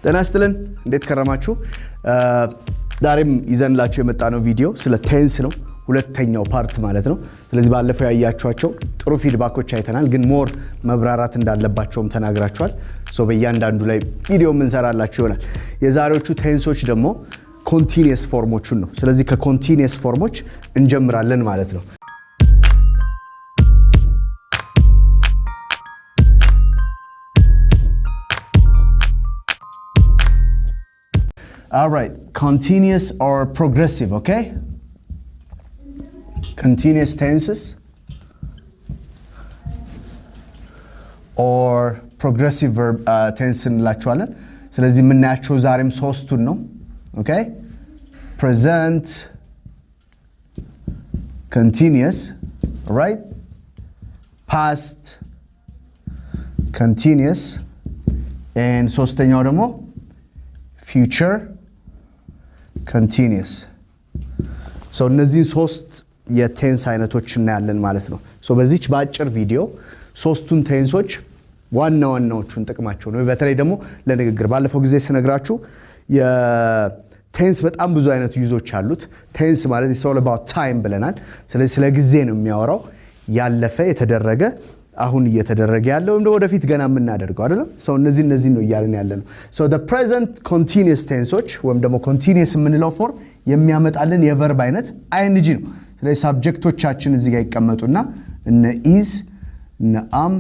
ጤና ይስጥልን እንዴት ከረማችሁ ዛሬም ይዘንላችሁ የመጣነው ቪዲዮ ስለ ቴንስ ነው ሁለተኛው ፓርት ማለት ነው ስለዚህ ባለፈው ያያችኋቸው ጥሩ ፊድባኮች አይተናል ግን ሞር መብራራት እንዳለባቸውም ተናግራችኋል ሶ በእያንዳንዱ ላይ ቪዲዮ እንሰራላችሁ ይሆናል የዛሬዎቹ ቴንሶች ደግሞ ኮንቲኒየስ ፎርሞቹን ነው ስለዚህ ከኮንቲኒየስ ፎርሞች እንጀምራለን ማለት ነው All right, continuous or progressive, okay? Continuous tenses or progressive verb tense እንላቸዋለን ስለዚህ የምናያቸው ዛሬም ሶስቱን ነው okay? Present continuous, right? Past continuous and ሶስተኛው ደግሞ future continuous so እነዚህ ሶስት የቴንስ አይነቶች እናያለን ማለት ነው so በዚች ባጭር ቪዲዮ ሶስቱን ቴንሶች ዋናዎቹን ጥቅማቸው ነው በተለይ ደግሞ ለንግግር ባለፈው ጊዜ ስነግራችሁ የቴንስ በጣም ብዙ አይነት ዩዞች አሉት ቴንስ ማለት is all about time ብለናል ስለዚህ ስለ ጊዜ ነው የሚያወራው ያለፈ የተደረገ አሁን እየተደረገ ያለው ወይም ወደፊት ገና የምናደርገው አይደለም so እነዚህ ነው ያለን ያለነው so the present continuous tenseዎች ወይም ደግሞ continuous የምንለው ፎርም የሚያመጣልን የቨርብ አይነት ing ነው ስለዚህ ሰብጀክቶቻችን እዚህ ጋር ይቀመጡና እነ is እነ am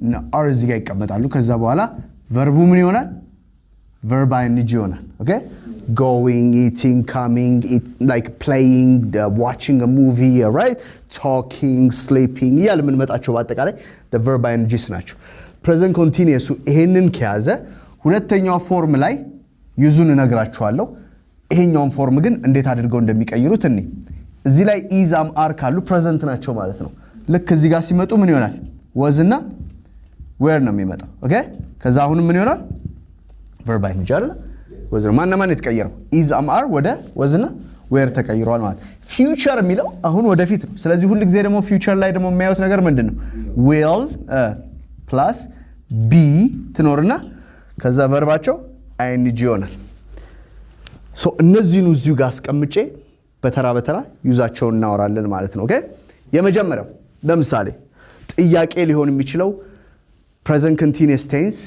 እነ are እዚህ ጋር ይቀመጣሉ ከዛ በኋላ ቨርቡ ምን ይሆናል verb ing ይሆናል okay going eating coming like playing watching a movie right talking sleeping ያለ ምን መጣቸው በአጠቃላይ the verb ing ናቸው present continuous ይሄንን ከያዘ ሁለተኛው ፎርም ላይ ዩዙን እነግራችኋለሁ ይሄኛውን ፎርም ግን እንዴት አድርገው እንደሚቀይሩት እኔ እዚህ ላይ is am are ካሉ present ናቸው ማለት ነው ልክ እዚህ ጋር ሲመጡ ምን ይሆናል was እና were ነው የሚመጣው okay ከዛ አሁን ምን ይሆናል verb ing አይደል was ማን የተቀየረው is am are ወደ was እና where ተቀይሯል ማለት future የሚለው አሁን ወደፊት ነው ስለዚህ ሁሉ ጊዜ ደግሞ future ላይ ደግሞ የሚያዩት ነገር ምንድነው will plus be ትኖርና ከዛ ቨርባቸው ing ይሆናል so እነዚህን እዚሁ ጋር አስቀምጬ በተራ ዩዛቸውን እናወራለን ማለት ነው ኦኬ የመጀመሪያው ለምሳሌ ጥያቄ ሊሆን የሚችለው present continuous tense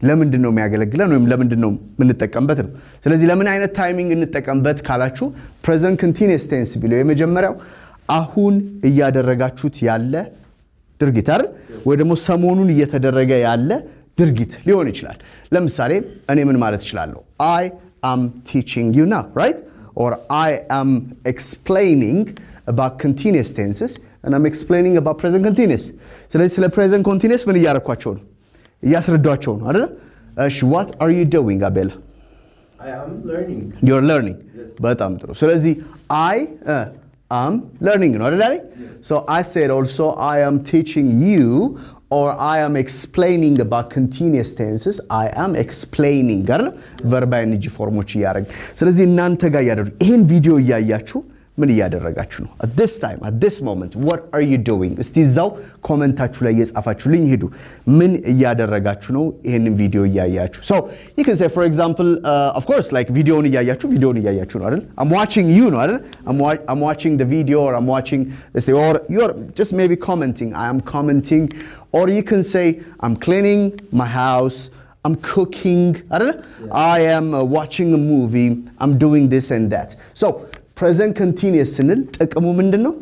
ለምንድን ነው የሚያገለግለን ወይም ለምንድን ነው የምንጠቀምበት ነው ስለዚህ ለምን አይነት ታይሚንግ እንጠቀምበት ካላችሁ present continuous tense ቢለው የመጀመሪያው አሁን እያደረጋችሁት ያለ ድርጊት አይደል ወይ ደግሞ ሰሞኑን እየተደረገ ያለ ድርጊት ሊሆን ይችላል ለምሳሌ እኔ ምን ማለት እችላለሁ I am teaching you now right or I am explaining about continuous tenses and I'm explaining about present continuous ስለዚህ ስለ present continuous ምን እያረኳቸው ነው እያስረዳቸው ነው አይደል እሺ what are you doing Abela I am learning you're learning yes. በጣም ጥሩ ስለዚህ I am learning ነው አይደል so I said also I am teaching you or I am explaining about continuous tenses I am explaining አይደል verb ing ፎርሞች ያደርግ ስለዚህ እናንተ ጋር ያደርጉ ይሄን ቪዲዮ ያያችሁ ምን ያደረጋችሁ ነው at this time at this moment what are you doing እስቲ ዛው ኮሜንታችሁ ላይ የጻፋችሁልኝ ሄዱ ምን ያደረጋችሁ ነው ይሄንን ቪዲዮ ያያችሁ so you can say for example of course like ቪዲዮውን ያያችሁ ነው አይደል I'm watching you ነው አይደል I'm watching the video or I'm watching let's say or you're just maybe commenting I am commenting or you can say I'm cleaning my house I'm cooking አይደል I am watching a movie I'm doing this and that so present continuous ስንል ጥቅሙ ምንድነው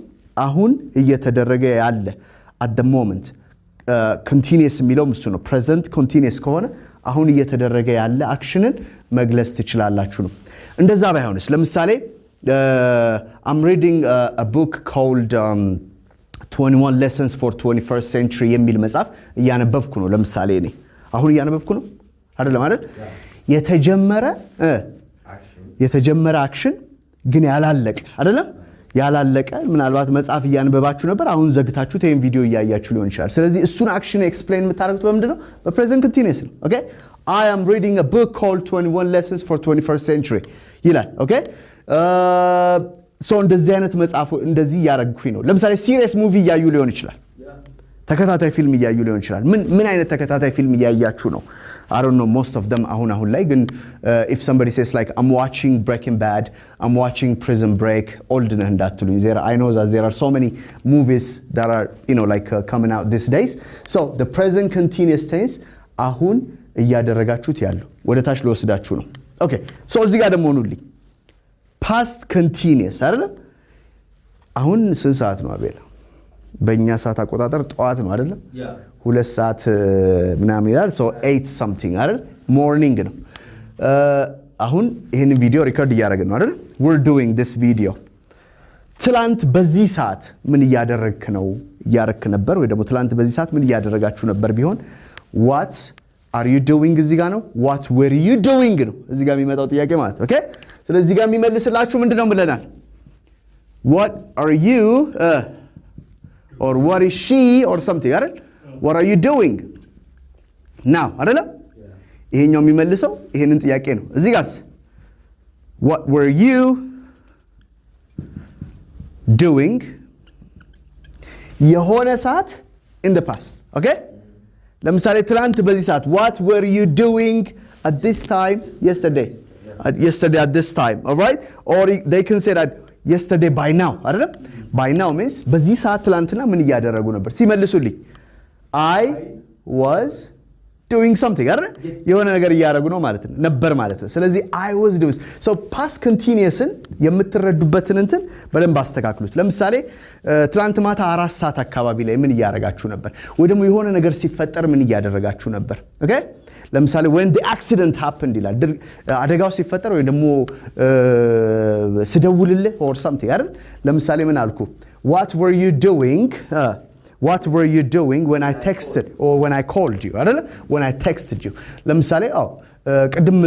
አሁን እየተደረገ ያለ at the moment continuous የሚለው እሱ ነው present continuous ከሆነ አሁን እየተደረገ ያለ አክሽንን መግለጽ ትችላላችሁ ነው እንደዛ ባይሆንስ ለምሳሌ I'm reading a book called 21 lessons for 21st century የሚል መጽሐፍ እያነበብኩ ነው ለምሳሌ እኔ አሁን እያነበብኩ ነው አይደል የተጀመረ አክሽን ግን ያላለቀ አይደለም ያላለቀ ምናልባት መጽሐፍ እያነበባችሁ ነበር አሁን ዘግታችሁት ይሄን ቪዲዮ እያያችሁ ሊሆን ይችላል ስለዚህ እሱን አክሽን ኤክስፕሌን የምታደርጉት በምንድነው በፕሬዘንት ኮንቲኒየስ ነው ኦኬ I am reading a book called 21 lessons for 21st century ይላል ኦኬ so እንደዚህ አይነት መጽሐፍ እንደዚህ ያረግኩኝ ነው ለምሳሌ ሲሪየስ ሙቪ እያዩ ሊሆን ይችላል ተከታታይ ፊልም እያዩ ሊሆን ይችላል ምን አይነት ተከታታይ ፊልም እያያችሁ ነው I don't know most of them አሁን ላይ ግን if somebody says like I'm watching Breaking Bad, I'm watching Prison Break, old ነህ እንዳትሉኝ. I know that there are so many movies that are like coming out these days. So the present continuous tense አሁን እያደረጋችሁት ያለው ወደ ታች ልወስዳችሁ ነው. Okay, so እዚህ ጋር ደግሞ ሆኑልኝ past continuous አይደል? አሁን ስንት ሰዓት ነው አቤላ? በእኛ ሰዓት አቆጣጠር ጠዋት ነው አይደል? 2 ሰዓት ምናምን ይላል so 8 something አይደል? ሞርኒንግ ነው። አሁን ይሄን ቪዲዮ ሪከርድ እያደረግን ነው አይደል? we're doing this video ትላንት በዚህ ሰዓት ምን እያደረክ ነበር ወይ ደግሞ ትላንት በዚህ ሰዓት ምን እያደረጋችሁ ነበር ቢሆን what are you doing እዚህ ጋር ነው what were you doing ነው እዚህ ጋር የሚመጣው ጥያቄ ማለት ኦኬ ስለዚህ እዚህ ጋር የሚመልስላችሁ ምንድነው ብለናል what are you or what is she or something አይደል what are you doing now አይደለም ይሄኛው የሚመልሰው ይሄንን ጥያቄ ነው እዚህ ጋርስ what were you doing የሆነ ሰዓት in the past okay ለምሳሌ ትላንት በዚህ ሰዓት what were you doing at this time yesterday at this time all right or they can say that yesterday by now አይደል by now means በዚህ ሰዓት ትላንትና ምን እያደረጉ ነበር ሲመልሱልኝ I was doing something አይደል የሆነ ነገር እያደረጉ ነው ማለት ነው ነበር ማለት ነው ስለዚህ I was doing so past continuousን የምትረዱበትን እንትን በደንብ አስተካክሉት ለምሳሌ ትላንት ማታ 4 ሰዓት አካባቢ ላይ ምን እያደረጋችሁ ነበር ወይ ደግሞ የሆነ ነገር ሲፈጠር ምን እያደረጋችሁ ነበር okay ለምሳሌ when the accident happened ይላል አደጋው ሲፈጠር ወይ ደግሞ ስደውልልህ or something አይደል ለምሳሌ ምን አልኩ what were you doing when I texted or when I called you አይደል when I texted you ለምሳሌ ቅድም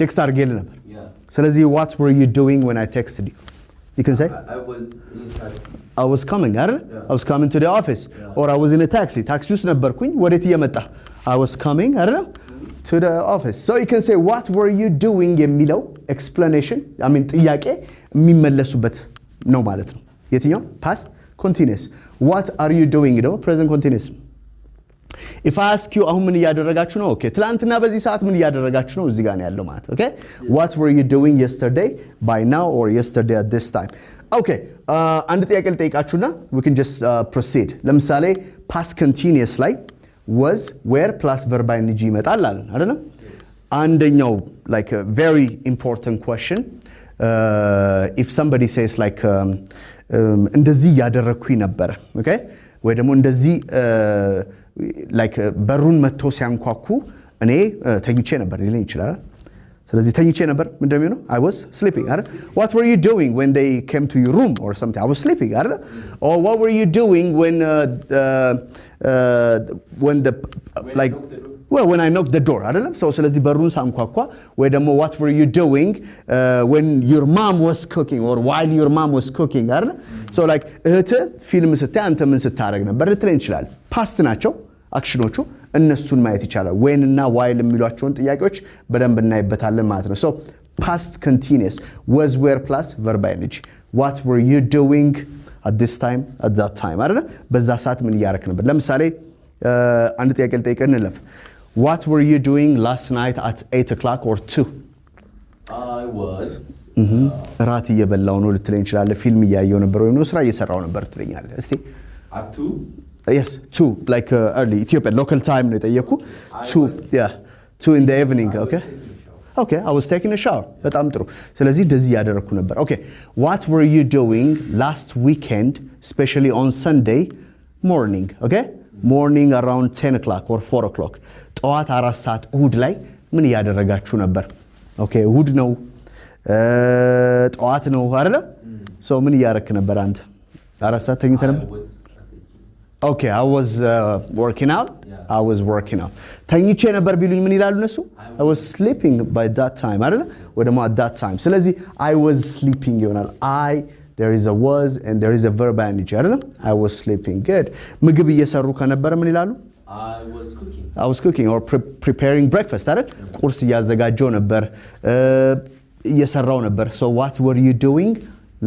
ቴክስት አድርጌልህ ነበር ስለዚህ what were you doing when I texted you you can say I was in a taxi I was coming አይደል I was coming to the office or I was in a taxi ታክሲ ውስጥ ነበርኩኝ ወዴት እየመጣ I was coming አይደል to the office so you can say what were you doing የሚለው explanation I mean ጥያቄ የሚመለሱበት ነው ማለት ነው የትኛው past continuous what are you doing ነው present continuous if I ask you አሁን ምን እያደረጋችሁ ነው okay ትላንትና በዚህ ሰዓት ምን እያደረጋችሁ ነው እዚህ ጋር ነው ያለው ማለት okay what were you doing yesterday by now or yesterday at this time okay አንድ ጥያቄ ልጠይቃችሁና we can just proceed ለምሳሌ past continuous ላይ was where plus verb ing ይመጣል አይደል አንደኛው like a very important question if somebody says like እንደዚህ ያደረኩኝ ነበር okay ወይ ደግሞ እንደዚህ like በሩን መጥቶ ሲያንኳኩ እኔ ተኝቼ ነበር ሊለኝ ይችላል ስለዚህ ተኝቼ ነበር ምንድነው I was sleeping አይደል what were you doing when they came to your room or something I was sleeping አይደል or what were you doing when the like well when I knocked the door አይደለም so ስለዚህ በሩን ሳንኳኳ ወይ ደግሞ what were you doing when your mom was cooking or while your mom was cooking አይደል so like እህት ፊልም ስታይ አንተ ምን ስታረግ ነበር ልትለኝ ይችላል past ናቸው አክሽኖቹ እነሱን ማየት ይቻላል when እና while የሚሏቸውን ጥያቄዎች በደንብ እናይበታለን ማለት ነው so past continuous was where plus verb ing what were you doing at this time at that time አይደል በዛ ሰዓት ምን እያረክ ነበር ለምሳሌ አንድ ጥያቄ ልጠይቅህ እንለፍ what were you doing last night at 8 o'clock or 2 I was ራት እየበላው ነው ልትለኝ ይችላል ፊልም እያየው ነበር ወይ ነው ስራ እየሰራው ነበር ትለኛለህ እስቲ at 2 yes 2 like early Ethiopian local time ነው የጠየኩ 2 yeah 2 in the evening okay I was taking a shower በጣም ጥሩ ስለዚህ እንደዚህ ያደረኩ ነበር okay what were you doing last weekend especially on Sunday morning okay morning around 10 o'clock or 4 o'clock ጠዋት 4 ሰዓት እሁድ ላይ ምን ያደረጋችሁ ነበር okay እሁድ ነው ጠዋት ነው አይደል so ምን ያረክ ነበር አንተ 4 ሰዓት ተኝተህ ነበር okay I was working out I was working out ተኝቼ ነበር ቢሉኝ ምን ይላሉ እነሱ I was sleeping by that time አይደል ወይ ደግሞ at that time ስለዚህ I was sleeping ይሆናል there is a was and there is a verb ing አይደል I was sleeping good ምግብ እየሰሩ ከነበረ ምን ይላሉ I was cooking or preparing breakfast አይደል ቁርስ እያዘጋጀው ነበር እየሰራው ነበር so what were you doing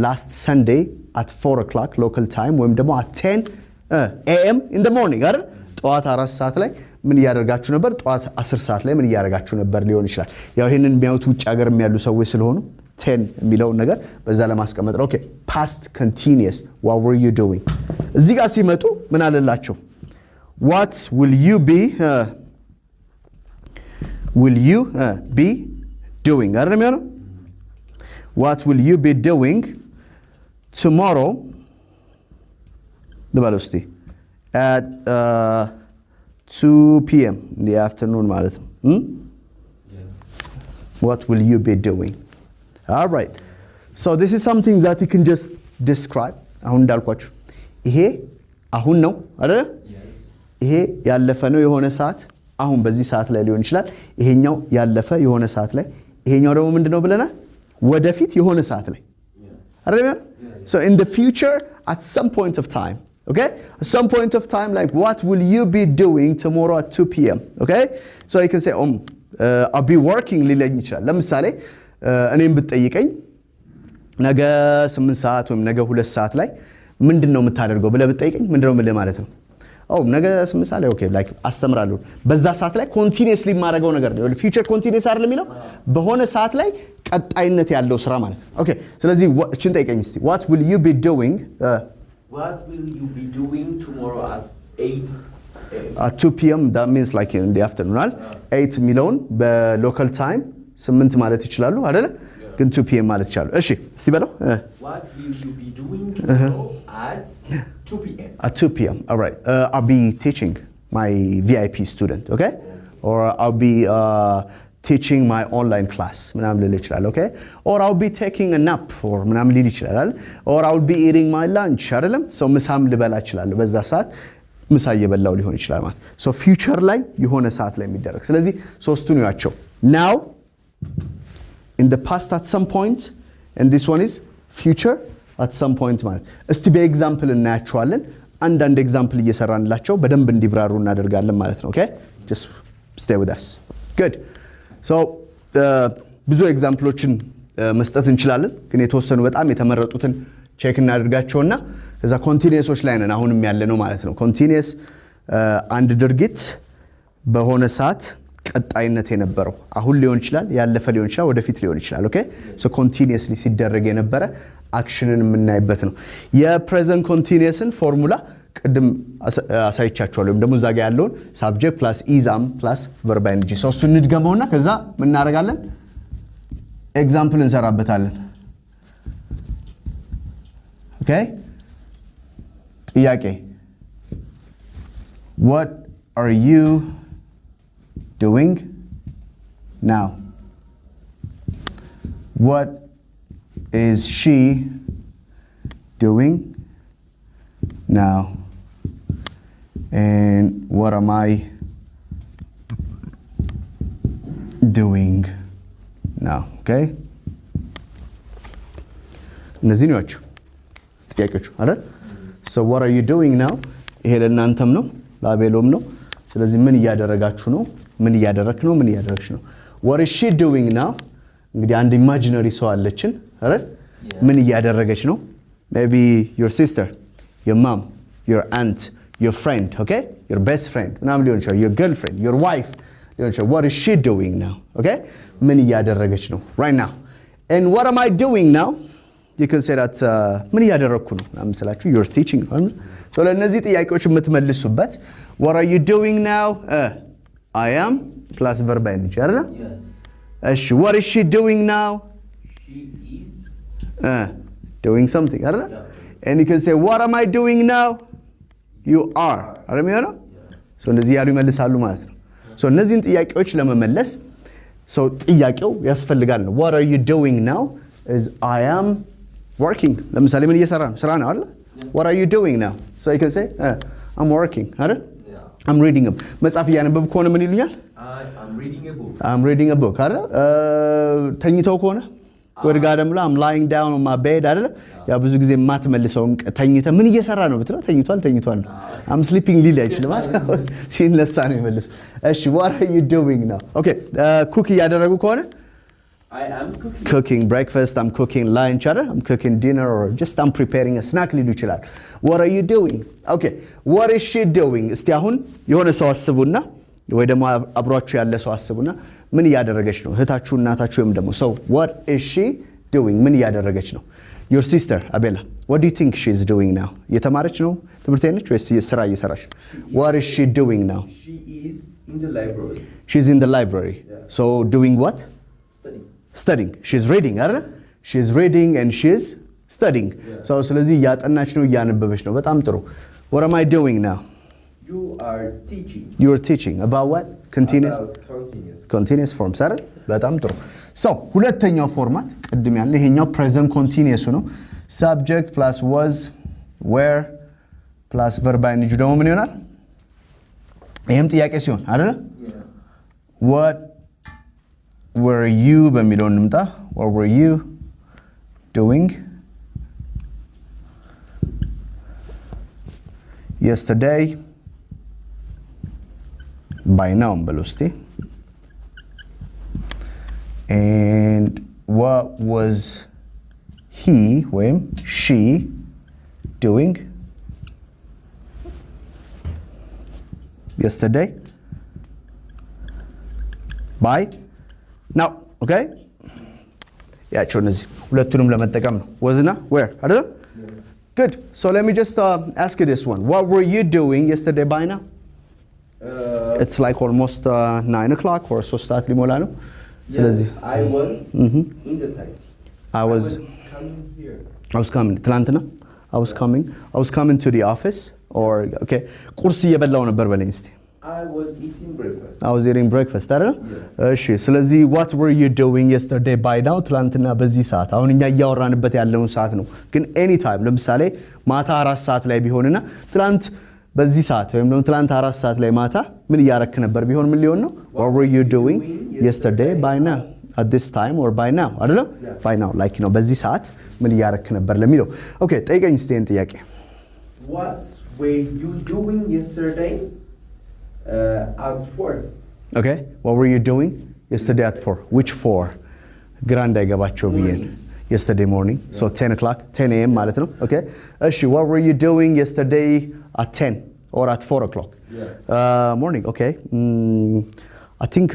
last Sunday at 4 o'clock local time ወይም ደግሞ at 10 am in the morning አይደል ጠዋት 4 ሰዓት ላይ ምን እያደረጋችሁ ነበር? ጠዋት 10 ሰዓት ላይ ምን እያደረጋችሁ ነበር ሊሆን ይችላል። ያው ይሄንን የሚያዩት ውጭ ሀገር የሚያሉ ሰዎች ስለሆኑ 10 የሚለውን ነገር በዛ ለማስቀመጥ ነው። ኦኬ past continuous what were you doing? እዚህ ጋር ሲመጡ ምን አለላቸው? what will you be doing? አይደል የሚሆነው? what will you be doing tomorrow? ልበለው እስቲ at 2 p.m. in the afternoon ማለት ነው። What will you be doing? All right. So this is something that you can just describe. አሁን እንዳልኳችሁ ይሄ አሁን ነው አይደል? ይሄ ያለፈ ነው የሆነ ሰዓት፣ አሁን በዚህ ሰዓት ላይ ሊሆን ይችላል። ይሄኛው ያለፈ የሆነ ሰዓት ላይ፣ ይሄኛው ደግሞ ምንድነው ብለናል? ወደፊት የሆነ ሰዓት ላይ አይደል? So in the future at some point of time. Okay? At some point of time, like what will you be doing tomorrow at 2 p.m.? Okay? So you can say, I'll be working ሊለኝ ይችላል። ለምሳሌ እኔም ብትጠይቀኝ ነገ 8 ሰዓት ወይም ነገ 2 ሰዓት ላይ ምንድነው የምታደርገው ብለህ ብትጠይቀኝ ምንድነው የምልህ ማለት ነው? ነገ 8 ሰዓት ላይ ኦኬ ላይክ አስተምራለሁ። በዛ ሰዓት ላይ ኮንቲኒየስሊ የማደርገው ነገር ነው። ፊውቸር ኮንቲኒየስ አይደል የሚለው በሆነ ሰዓት ላይ ቀጣይነት ያለው ስራ ማለት ነው። ኦኬ ስለዚህ እቺን ጠይቀኝ እስቲ what will you be doing What will you be doing tomorrow at 8 at 2 p.m. that means like in the afternoon right? 8 ሚለውን በሎካል ታይም 8 ማለት ይችላሉ አይደል? ግን 2 p.m. ማለት ይችላሉ። እሺ እስቲ በለው What will you be doing tomorrow at 2 p.m. At 2 p.m. All right. I'll be teaching my VIP student, okay? Or I'll be teaching my online class ምናምን ልል ይችላል። okay? Or I'll be taking a nap or ምናምን ልል ይችላል። Or I'll be eating my lunch አይደለም? so ምሳም ልበላ እችላለሁ። በዛ ሰዓት ምሳ እየበላው ሊሆን ይችላል ማለት so future ላይ የሆነ ሰዓት ላይ የሚደረግ ስለዚህ ሶስቱን ያቸው now in the past at some point and this one is future at some point ማለት እስቲ በኤግዛምፕል እናያቸዋለን። አንዳንድ ኤግዛምፕል እየሰራንላቸው በደንብ እንዲብራሩ እናደርጋለን ማለት ነው። okay? just stay with us. good. so ብዙ ኤግዛምፕሎችን መስጠት እንችላለን ግን የተወሰኑ በጣም የተመረጡትን ቼክ እናደርጋቸውና ከዛ ኮንቲኒየሶች ላይ ነን አሁንም ያለ ነው ማለት ነው። ኮንቲኒየስ አንድ ድርጊት በሆነ ሰዓት ቀጣይነት የነበረው አሁን ሊሆን ይችላል፣ ያለፈ ሊሆን ይችላል፣ ወደፊት ሊሆን ይችላል። ኦኬ ሶ ኮንቲኒየስሊ ሲደረግ የነበረ አክሽንን የምናይበት ነው። የፕሬዘንት ኮንቲኒየስን ፎርሙላ ቅድም አሳይቻችኋለሁ። ወይም ደግሞ እዛ ጋር ያለውን ሳብጀክት ፕላስ ኢዛም ፕላስ ቨርብ አይንጂ ሶስቱ እንድገመውና ከዛ ምን እናደርጋለን? ኤግዛምፕል እንሰራበታለን። ኦኬ ጥያቄ what are you doing now? What is she doing now? And what am I doing now? Okay? እነዚህ ናቸው ጥያቄዎቹ አይደል? so what are you doing now? ይሄ ለእናንተም ነው ለአቤሎም ነው። ስለዚህ ምን እያደረጋችሁ ነው? ምን እያደረክ ነው? ምን እያደረግሽ ነው? what is she doing now? እንግዲህ አንድ ኢማጂነሪ ሰው አለችን አይደል? ምን እያደረገች ነው? maybe your sister, your mom, your aunt, your friend, okay? Your best friend, ምናምን ሊሆን ይችላል። your girlfriend, your wife ሊሆን ይችላል። what is she doing now? okay? ምን እያደረገች ነው right now? and what am I doing now? you can say that ምን እያደረኩ ነው ምናምን ስላችሁ you're teaching so ለነዚህ ጥያቄዎች የምትመልሱበት what are you doing now? I am plus verb ing አይደል? Yes. እሺ what is she doing now? She is doing something አይደል? and you can say what am I doing now? you are አይደል የሚሆነው? so እንደዚህ ያሉ ይመልሳሉ ማለት ነው። so እነዚህን ጥያቄዎች ለመመለስ so ጥያቄው ያስፈልጋል ነው what are you doing now is I am working ለምሳሌ ምን እየሰራ ነው? ስራ ነው አይደል? what are you doing now? so you can say I'm working አይደል? I'm reading a book መጽሐፍ እያነበብኩ ከሆነ ምን ይሉኛል? I'm reading a book. I'm reading a book አይደል? ተኝተው ከሆነ ወደ ጋር ደግሞ I'm lying down on my bed አይደል? ያ ብዙ ጊዜ ማትመልሰው ተኝተ ምን እየሰራ ነው ብትለው ተኝቷል ነው። I'm sleeping ሊል አይችልም አይደል? ሲነሳ ነው ይመልስ። እሺ what are you doing now? okay ኩክ እያደረጉ ከሆነ I am cooking breakfast, I'm cooking lunch, I'm cooking dinner, or just I'm preparing a snack ሊሉ ይችላል። what are you doing? okay what is she doing? እስቲ አሁን የሆነ ሰው አስቡና ወይ ደግሞ አብሯችሁ ያለ ሰው አስቡና ምን እያደረገች ነው እህታችሁ እናታችሁ ወይም ደግሞ so what is she doing ምን እያደረገች ነው your sister አቤላ what do you think she is doing now እየተማረች ነው ትምህርት ነች ወይስ ስራ እየሰራች what is she doing now She is in the library. she's in the library so doing what studying she's reading አይደል she's reading and she's studying so ስለዚህ እያጠናች ነው እያነበበች ነው በጣም ጥሩ what am I doing now You are teaching. you are teaching about what continuous About continuous. continuous forms አይደል በጣም ጥሩ so ሁለተኛው ፎርማት ቅድም ያለ ይሄኛው present continuous ነው subject plus was were plus verb ing ደግሞ ምን ይሆናል ይሄም ጥያቄ ሲሆን አይደል what were you በሚለው እንምጣ what were you doing yesterday by now belosti and what was he when she doing yesterday by now okay ያቸው እነዚህ ሁለቱንም ለመጠቀም ነው ወዝና where አይደል good so let me just ask you this one what were you doing yesterday by now it's like almost 9 o'clock or so start ሊሞላ ነው ስለዚህ I was in the taxi. I was coming here. I was coming ትላንትና I was coming to the office or okay ቁርስ እየበላው ነበር በለኝ እስቲ I was eating breakfast. I was eating breakfast አይደል እሺ ስለዚህ what were you doing yesterday by now ትላንትና በዚህ ሰዓት አሁን እኛ እያወራንበት ያለውን ሰዓት ነው ግን any time ለምሳሌ ማታ 4 ሰዓት ላይ ቢሆንና ትላንት በዚህ ሰዓት ወይም ደግሞ ትላንት 4 ሰዓት ላይ ማታ ምን እያረክ ነበር ቢሆን ምን ሊሆን ነው what were you doing yesterday by now at this time or by now አይደል by now like ነው በዚህ ሰዓት ምን እያረክ ነበር ለሚለው okay ጠይቀኝ እስቲ ይሄን ጥያቄ What were you doing yesterday at 4? okay what were you doing yesterday at 4 which 4 ግራ እንዳይገባቸው ብዬን yesterday morning so 10 o'clock 10 a.m. ማለት ነው okay እሺ what were you doing yesterday at 10 or at 4 o'clock morning okay I think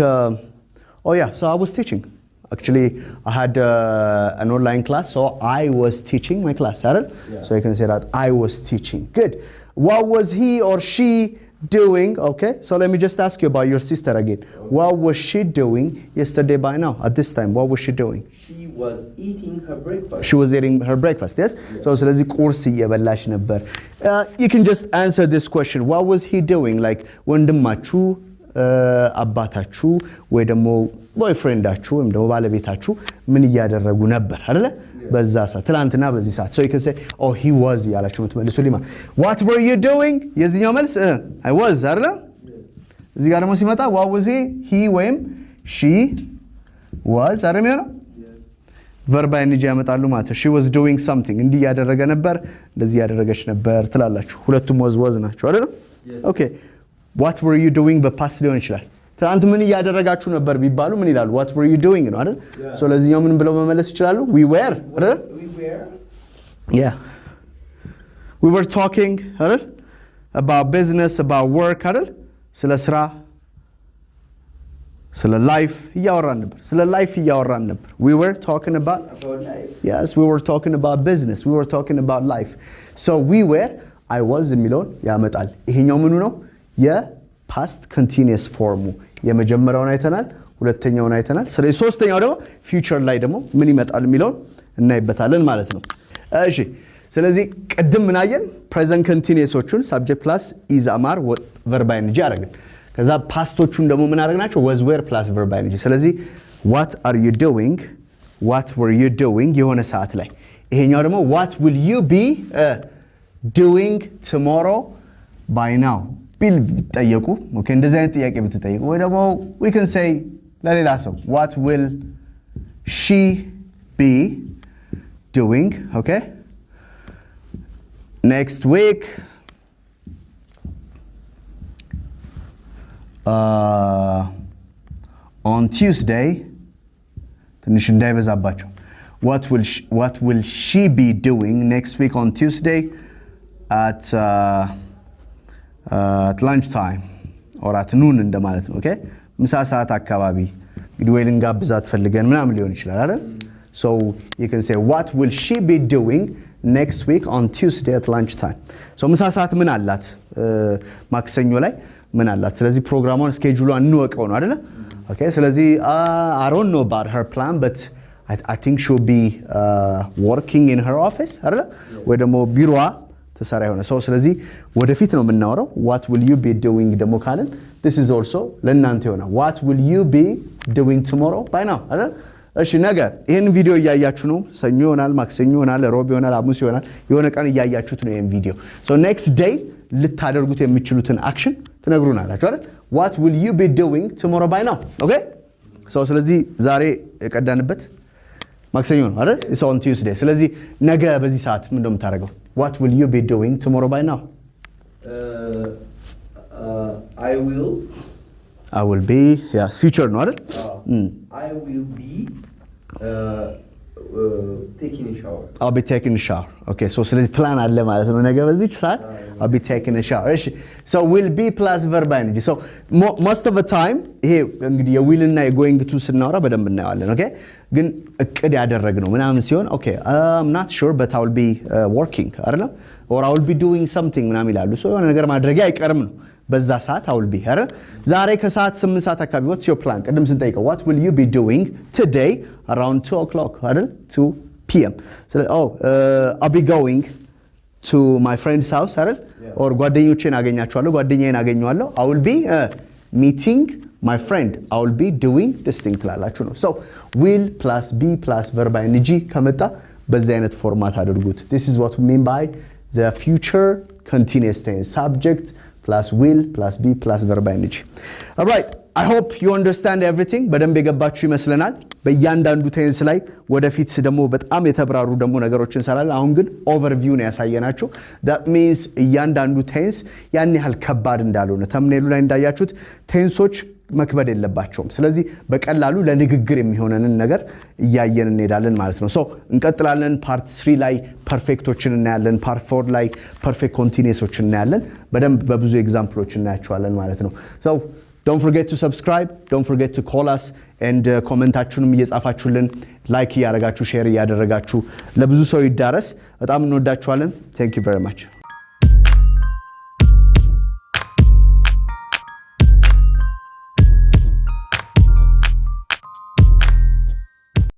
oh yeah so I was teaching actually I had an online class so I was teaching my class so you can say that I was teaching good what was he or she doing okay so let me just ask you about your sister again what was she doing yesterday by now at this time what was she doing She was eating her breakfast. she was eating her breakfast yes so ስለዚህ ቁርስ እየበላሽ ነበር you can just answer this question what was he doing like ወንድማችሁ አባታችሁ ወይ ደግሞ ቦይፍሬንዳችሁ ወይም ደግሞ ባለቤታችሁ ምን እያደረጉ ነበር አይደለ በዛ ሰዓት ትላንትና በዚህ ሰዓት so you can say oh he was ያላችሁ ምትመልሱልኝ what were you doing የዚህኛው መልስ I was አይደለ እዚህ ጋር ደግሞ ሲመጣ what was he ወይም she was አይደል የሚሆነው verb ing ያመጣሉ ማለት she was doing something እንዲህ ያደረገ ነበር እንደዚህ ያደረገች ነበር ትላላችሁ ሁለቱም was ናቸው አይደል okay what were you doing በፓስት ሊሆን ይችላል ትናንት ምን እያደረጋችሁ ነበር ቢባሉ ምን ይላሉ what were you doing ነው አይደል so ለዚህኛው ምን ብለው መመለስ ይችላሉ we were አይደል yeah we were talking አይደል about business about work አይደል ስለ ስራ ስለ life እያወራን ነበር ስለ life እያወራን ነበር we were talking about life. yes we were talking about business we were talking about life so we were I was የሚለውን ያመጣል ይሄኛው ምኑ ነው የፓስት continuous form የመጀመሪያውን አይተናል ሁለተኛውን አይተናል ስለዚህ ሶስተኛው ደግሞ future ላይ ደግሞ ምን ይመጣል የሚለውን እናይበታለን ማለት ነው እሺ ስለዚህ ቅድም ምን አየን present continuousዎቹን subject plus is amar verb ing አረግን ከዛ ፓስቶቹን ደግሞ ምን አረግናቸው was were plus verb ing ስለዚህ what are you doing what were you doing የሆነ ሰዓት ላይ ይሄኛው ደግሞ what will you be doing tomorrow by now ቢል ቢጠየቁ ኦኬ እንደዚህ አይነት ጥያቄ ብትጠይቁ ወይ ደግሞ we can say ለሌላ ሰው what will she be doing okay next week on Tuesday ትንሽ እንዳይበዛባቸው what will she be doing next week on Tuesday at lunchtime or at noon እንደማለት ነው ኦኬ ምሳ ሰዓት አካባቢ እንግዲህ ወይ ልንጋብዛት ፈልገን ምናምን ሊሆን ይችላል አይደል so you can say what will she be doing next week on Tuesday at lunch time so ምሳ ሰዓት ምን አላት ማክሰኞ ላይ ምን አላት ስለዚህ ፕሮግራሙን ስኬጁሏን እንወቀው ነው አይደል okay ስለዚህ I don't know about her plan but I think she'll be working in her office አይደል ወይ ደግሞ ቢሮዋ ተሰራ ይሆነ ሰው ስለዚህ ወደፊት ነው የምናወራው what will you be doing ደሞ ካለን this is also ለእናንተ ይሆና what will you be doing tomorrow by now አይደል እሺ ነገ ይሄን ቪዲዮ እያያችሁ ነው ሰኞ ይሆናል ማክሰኞ ይሆናል ሮብ ይሆናል ሐሙስ ይሆናል የሆነ ቀን እያያችሁት ነው ይሄን ቪዲዮ so next day ልታደርጉት የምትችሉትን አክሽን ትነግሩናላችሁ አይደል what will you be doing tomorrow by now okay so ስለዚህ ዛሬ የቀዳንበት ማክሰኞ ነው አይደል it's on Tuesday ስለዚህ ነገ በዚህ ሰዓት ምን እንደምታደርገው what will you be doing tomorrow by now I will be yeah future no አይደል I will be taking a shower I'll be taking a shower okay so ስለዚህ ፕላን አለ ማለት ነው ነገ በዚህ ሰዓት I'll be taking a shower እሺ so will be plus verb ing so most of the time ይሄ እንግዲህ የዊል እና የጎይንግ ቱ ስናወራ በደንብ እናያለን okay ግን እቅድ ያደረግ ነው ምናምን ሲሆን okay I'm not sure but I will be working አይደለም or I will be doing something ምናምን ይላሉ so የሆነ ነገር ማድረግ አይቀርም ነው በዛ ሰዓት I will be አይደል ዛሬ ከሰዓት 8 ሰዓት አካባቢ what's your plan ቀደም ስንጠይቀው what will you be doing today around 2 o'clock አይደል 2 p.m. so I'll be going to my friend's house አይደል or ጓደኞቼን አገኛቸዋለሁ ጓደኛዬን አገኘዋለሁ I will be meeting my friend I will be doing this thing ትላላችሁ ነው so will plus be plus verb ing ከመጣ በዚህ አይነት ፎርማት አድርጉት this is what we mean by the future continuous tense subject plus will plus be plus verb ing all right I hope you understand everything በደንብ የገባችሁ ይመስለናል በእያንዳንዱ ቴንስ ላይ ወደፊት ደግሞ በጣም የተብራሩ ደግሞ ነገሮችን ሰራል አሁን ግን ኦቨርቪው ነው ያሳየናችሁ that means እያንዳንዱ ቴንስ ያን ያህል ከባድ እንዳልሆነ ተምኔሉ ላይ እንዳያችሁት ቴንሶች መክበድ የለባቸውም ስለዚህ በቀላሉ ለንግግር የሚሆነንን ነገር እያየን እንሄዳለን ማለት ነው so እንቀጥላለን ፓርት 3 ላይ ፐርፌክቶችን እናያለን ፓርት 4 ላይ ፐርፌክት ኮንቲኒየሶችን እናያለን በደንብ በብዙ ኤግዛምፕሎች እናያቸዋለን ማለት ነው so don't forget to subscribe don't forget to call us and ኮሜንታችሁንም እየጻፋችሁልን ላይክ ያደረጋችሁ ሼር ያደረጋችሁ ለብዙ ሰው ይዳረስ በጣም እንወዳችኋለን thank you very much